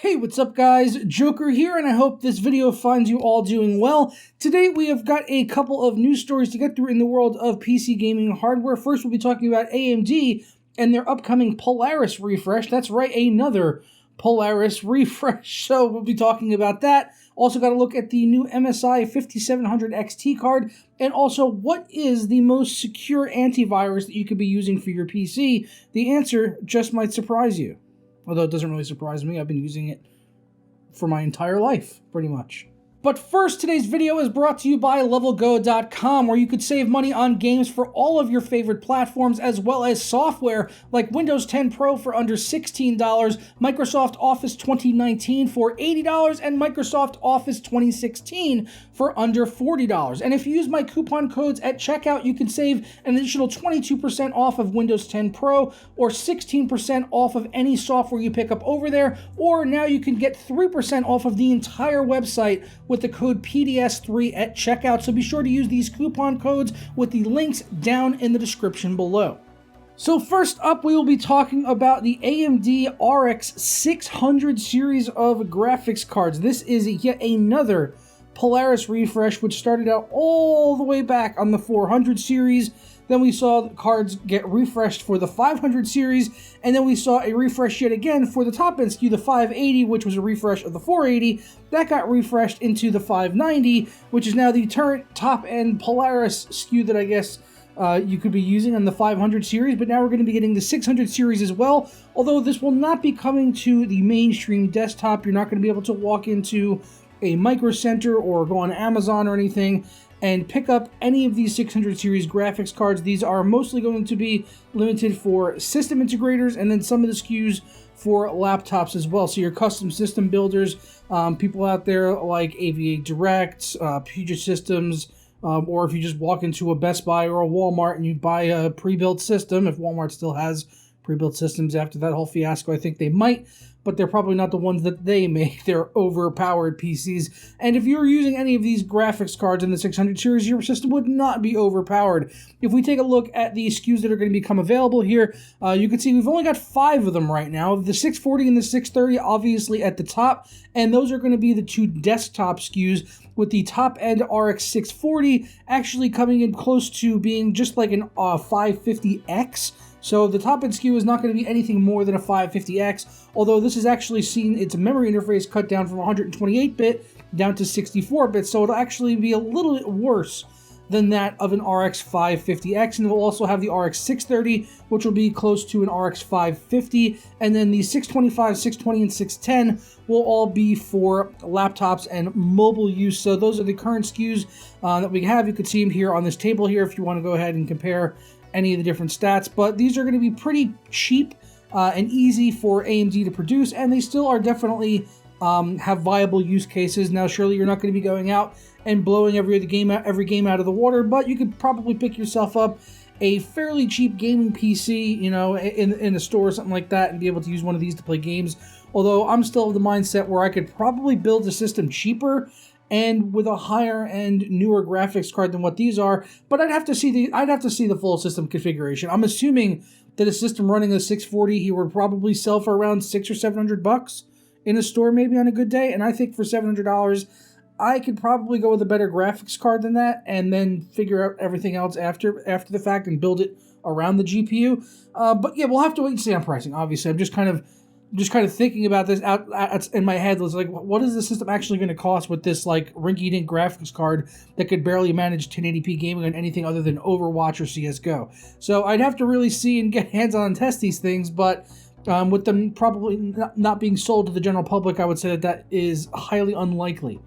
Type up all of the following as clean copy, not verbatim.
Hey, what's up guys? Joker here, and I hope this video finds you all doing well. Today we have got a couple of news stories to get through in the world of PC gaming hardware. First, we'll be talking about AMD and their upcoming Polaris refresh. That's right, another Polaris refresh. So we'll be talking about that. Also got to look at the new MSI 5700 XT card, and also what is the most secure antivirus that you could be using for your PC. The answer just might surprise you. Although it doesn't really surprise me, I've been using it for my entire life, pretty much. But first, today's video is brought to you by LevelGo.com, where you could save money on games for all of your favorite platforms, as well as software like Windows 10 Pro for under $16, Microsoft Office 2019 for $80, and Microsoft Office 2016 for under $40. And if you use my coupon codes at checkout, you can save an additional 22% off of Windows 10 Pro, or 16% off of any software you pick up over there, or now you can get 3% off of the entire website with the code PDS3 at checkout. So be sure to use these coupon codes with the links down in the description below. So first up, we will be talking about the AMD RX 600 series of graphics cards. This is yet another Polaris refresh, which started out all the way back on the 400 series. Then we saw the cards get refreshed for the 500 series, and then we saw a refresh yet again for the top-end SKU, the 580, which was a refresh of the 480. That got refreshed into the 590, which is now the current top-end Polaris SKU that I guess you could be using on the 500 series, but now we're going to be getting the 600 series as well, although this will not be coming to the mainstream desktop. You're not going to be able to walk into a Micro Center or go on Amazon or anything and pick up any of these 600 series graphics cards. These are mostly going to be limited for system integrators, and then some of the SKUs for laptops as well. So your custom system builders, people out there like AVA Direct, Puget Systems, or if you just walk into a Best Buy or a Walmart and you buy a pre-built system, if Walmart still has pre-built systems after that whole fiasco, I think they might, but they're probably not the ones that they make. They're overpowered PCs. And if you're using any of these graphics cards in the 600 series, your system would not be overpowered. If we take a look at the SKUs that are going to become available here, you can see we've only got 5 of them right now. The 640 and the 630 obviously at the top, and those are going to be the 2 desktop SKUs, with the top-end RX 640 actually coming in close to being just like an 550X. So the top-end SKU is not going to be anything more than a 550X, although this has actually seen its memory interface cut down from 128-bit down to 64-bit, so it'll actually be a little bit worse than that of an RX 550X, and we'll also have the RX 630, which will be close to an RX 550, and then the 625, 620, and 610 will all be for laptops and mobile use. So those are the current SKUs that we have. You can see them here on this table here if you want to go ahead and compare any of the different stats, but these are going to be pretty cheap and easy for AMD to produce, and they still are definitely have viable use cases. Now, surely you're not going to be going out and blowing every game out of the water, but you could probably pick yourself up a fairly cheap gaming PC, you know, in a store or something like that, and be able to use one of these to play games. Although I'm still of the mindset where I could probably build a system cheaper and with a higher end, newer graphics card than what these are, but I'd have to see the full system configuration. I'm assuming that a system running a 640 he would probably sell for around $600 or $700 in a store, maybe on a good day. And I think for $700, I could probably go with a better graphics card than that, and then figure out everything else after the fact and build it around the GPU. But yeah, we'll have to wait and see on pricing. Obviously, I'm just kind of thinking about this out in my head. It's like, what is the system actually going to cost with this like rinky-dink graphics card that could barely manage 1080p gaming on anything other than Overwatch or CSGO? So I'd have to really see and get hands-on and test these things, but with them probably not being sold to the general public, I would say that is highly unlikely.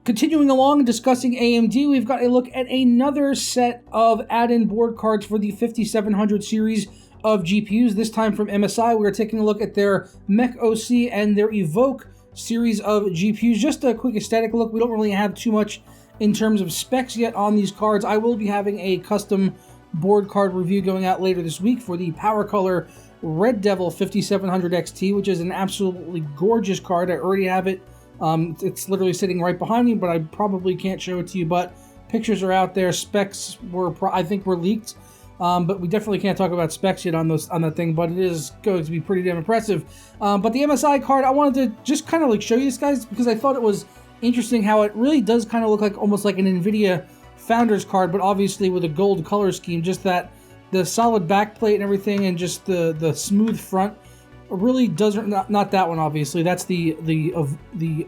Continuing along and discussing AMD, we've got a look at another set of add-in board cards for the 5700 series of GPUs, this time from MSI. We're taking a look at their Mech OC and their Evoke series of GPUs. Just a quick aesthetic look. We don't really have too much in terms of specs yet on these cards. I will be having a custom board card review going out later this week for the Power Color Red Devil 5700 XT, which is an absolutely gorgeous card. I already have it. It's literally sitting right behind me, but I probably can't show it to you, but pictures are out there. Specs I think were leaked but we definitely can't talk about specs yet on that thing, but it is going to be pretty damn impressive. But the MSI card, I wanted to just kind of like show you this, guys, because I thought it was interesting how it really does kind of look like almost like an NVIDIA Founders card, but obviously with a gold color scheme. Just that the solid backplate and everything, and just the smooth front really does not that one, obviously. That's not the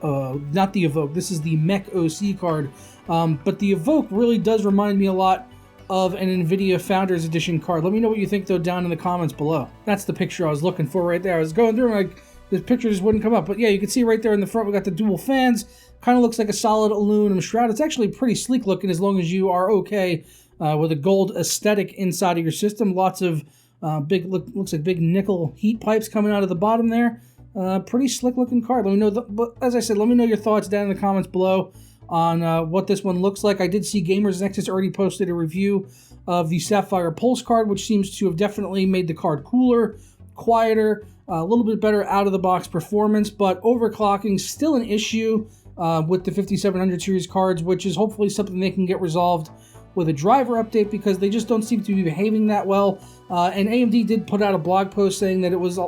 Evoke. This is the Mech OC card, but the Evoke really does remind me a lot of an NVIDIA Founders Edition card. Let me know what you think, though, down in the comments below. That's the picture I was looking for right there. I was going through and like the picture just wouldn't come up, but yeah, you can see right there in the front we got the dual fans. Kind of looks like a solid aluminum shroud. It's actually pretty sleek looking as long as you are okay with a gold aesthetic inside of your system. Lots of looks like big nickel heat pipes coming out of the bottom there. Pretty slick looking card. Let me know, but as I said, let me know your thoughts down in the comments below on what this one looks like. I did see Gamers Nexus already posted a review of the Sapphire Pulse card, which seems to have definitely made the card cooler, quieter, a little bit better out-of-the-box performance, but overclocking still an issue with the 5700 series cards, which is hopefully something they can get resolved with a driver update, because they just don't seem to be behaving that well. And AMD did put out a blog post saying that it was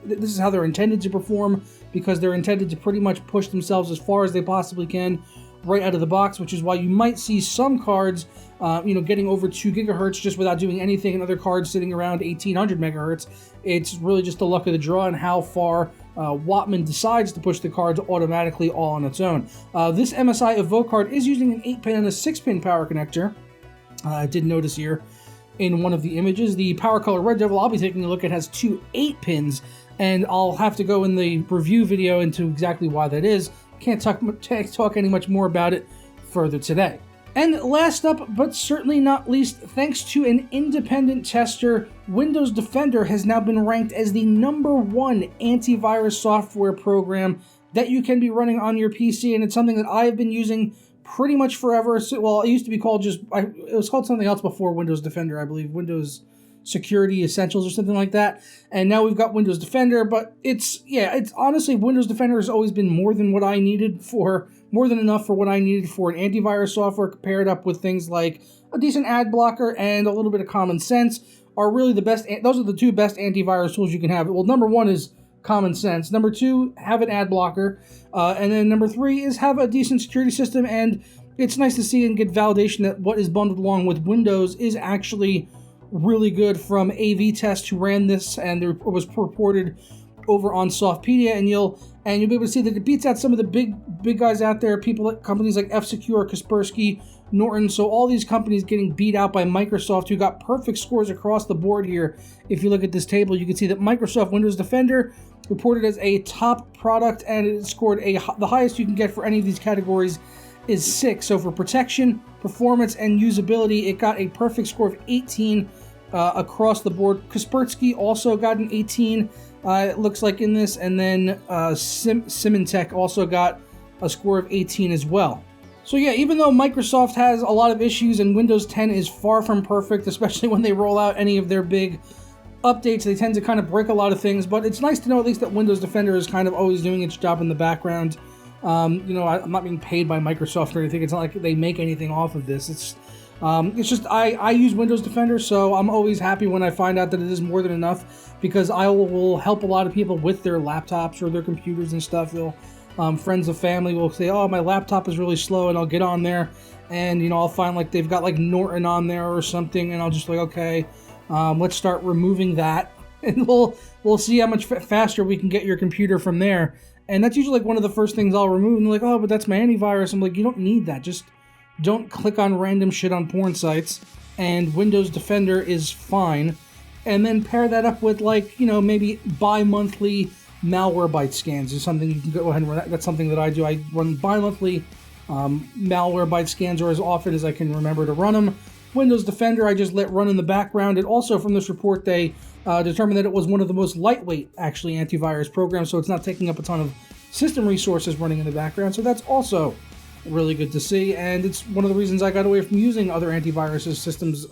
this is how they're intended to perform, because they're intended to pretty much push themselves as far as they possibly can right out of the box, which is why you might see some cards getting over 2 gigahertz just without doing anything, and other cards sitting around 1800 megahertz. It's really just the luck of the draw and how far Wattman decides to push the cards automatically all on its own. This MSI Evoke card is using an 8-pin and a 6-pin power connector. I did notice here in one of the images. The Power Color Red Devil I'll be taking a look at has 2 8-pins, and I'll have to go in the review video into exactly why that is. Can't talk any much more about it further today. And last up, but certainly not least, thanks to an independent tester, Windows Defender has now been ranked as the #1 antivirus software program that you can be running on your PC, and it's something that I have been using pretty much forever. Well, it used to be called it was called something else before Windows Defender, I believe, Windows Security Essentials or something like that, and now we've got Windows Defender. But it's honestly, Windows Defender has always been more than enough for what I needed for an antivirus software, paired up with things like a decent ad blocker and a little bit of common sense. Are really the best. Those are the 2 best antivirus tools you can have. Well, #1 is common sense. #2, have an ad blocker, and then #3 is have a decent security system. And it's nice to see and get validation that what is bundled along with Windows is actually really good from AV Test, who ran this, and it was reported over on Softpedia, and you'll be able to see that it beats out some of the big guys out there, companies like F-Secure, Kaspersky, Norton. So all these companies getting beat out by Microsoft, who got perfect scores across the board here. If you look at this table, you can see that Microsoft Windows Defender reported as a top product, and it scored the highest you can get for any of these categories is 6. So for protection, performance, and usability, it got a perfect score of 18 across the board. Kaspersky also got an 18, it looks like, in this, and then Symantec also got a score of 18 as well. So yeah, even though Microsoft has a lot of issues and Windows 10 is far from perfect, especially when they roll out any of their big updates, they tend to kind of break a lot of things, but it's nice to know at least that Windows Defender is kind of always doing its job in the background. I'm not being paid by Microsoft or anything. It's not like they make anything off of this. It's just I use Windows Defender, so I'm always happy when I find out that it is more than enough, because I will help a lot of people with their laptops or their computers and stuff. Friends of family will say, "Oh, my laptop is really slow," and I'll get on there, and I'll find like they've got like Norton on there or something, and I'll just like, okay, let's start removing that, and we'll see how much faster we can get your computer from there. And that's usually like one of the first things I'll remove. And they're like, "Oh, but that's my antivirus." I'm like, you don't need that. Just don't click on random shit on porn sites, and Windows Defender is fine. And then pair that up with like, maybe bi-monthly Malwarebytes scans is something you can go ahead and run. That's something that I do. I run bi-monthly Malwarebytes scans, or as often as I can remember to run them. Windows Defender I just let run in the background. And also from this report, they determined that it was one of the most lightweight, actually, antivirus programs, so it's not taking up a ton of system resources running in the background. So that's also really good to see, and it's one of the reasons I got away from using other antivirus systems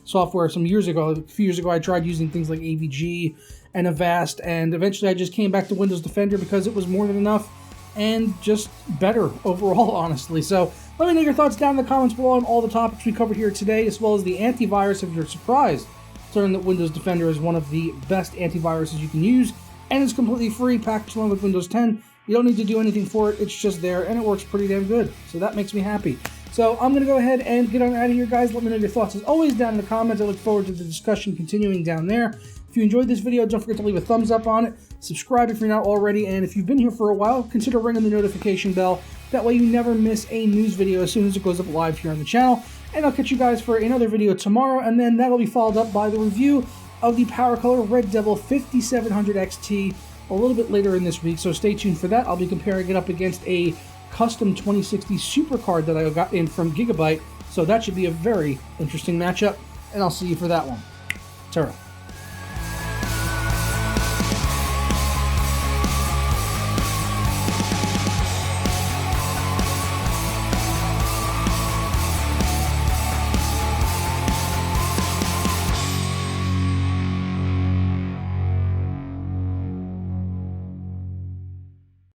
software some years ago. A few years ago, I tried using things like AVG and Avast, and eventually I just came back to Windows Defender because it was more than enough and just better overall, honestly. So let me know your thoughts down in the comments below on all the topics we covered here today, as well as the antivirus if you're surprised to learn that Windows Defender is one of the best antiviruses you can use, and it's completely free, packaged along with Windows 10. You don't need to do anything for it, it's just there, and it works pretty damn good. So that makes me happy. So I'm going to go ahead and get on out of here, guys. Let me know your thoughts, as always, down in the comments. I look forward to the discussion continuing down there. If you enjoyed this video, don't forget to leave a thumbs up on it. Subscribe if you're not already, and if you've been here for a while, consider ringing the notification bell. That way you never miss a news video as soon as it goes up live here on the channel. And I'll catch you guys for another video tomorrow, and then that'll be followed up by the review of the PowerColor Red Devil 5700 XT a little bit later in this week, so stay tuned for that. I'll be comparing it up against a custom 2060 Super card that I got in from Gigabyte, so that should be a very interesting matchup, and I'll see you for that one. Ta-ra.